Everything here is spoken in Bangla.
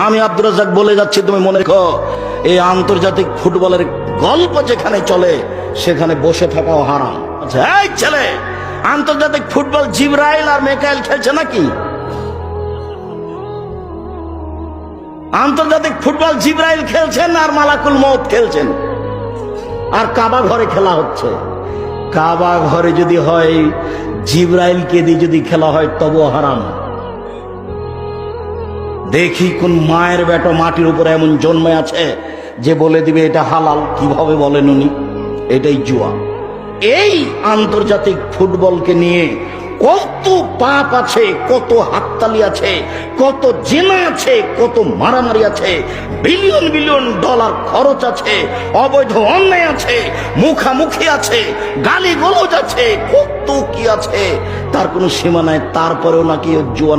আমি আব্দুর রাজ্জাক বলে যাচ্ছি, তুমি মনে রেখো, এই আন্তর্জাতিক ফুটবলের গল্প যেখানে চলে সেখানে বসে থাকাও হারাম। আচ্ছা, এই ছেলে, আন্তর্জাতিক ফুটবল জিবরাইল আর মিকাইল খেলছে নাকি? আন্তর্জাতিক ফুটবল জিবরাইল খেলছেন আর মালাকুল মউত খেলছেন, আর কাবা ঘরে খেলা হচ্ছে। কাবা ঘরে যদি হয়, জিবরাইলকে দিয়ে যদি খেলা হয় তবুও হারাম। দেখি কোন মায়ের বেটা মাটির উপরে এমন জন্মে আছে যে বলে দিবে এটা হালাল। কিভাবে বলেন উনি? এটাই জুয়া। এই আন্তর্জাতিক ফুটবলকে নিয়ে কত পাপ আছে, কত হাততালি আছে, কত জিনা আছে, কত মারামারি আছে, বিলিয়ন বিলিয়ন ডলার খরচ আছে, অবৈধ অন্যায় আছে, মুখামুখি আছে, গালি গলজ আছে, কত কি আছে, তার কোনো সীমা নাই। তারপরেও নাকি জুয়া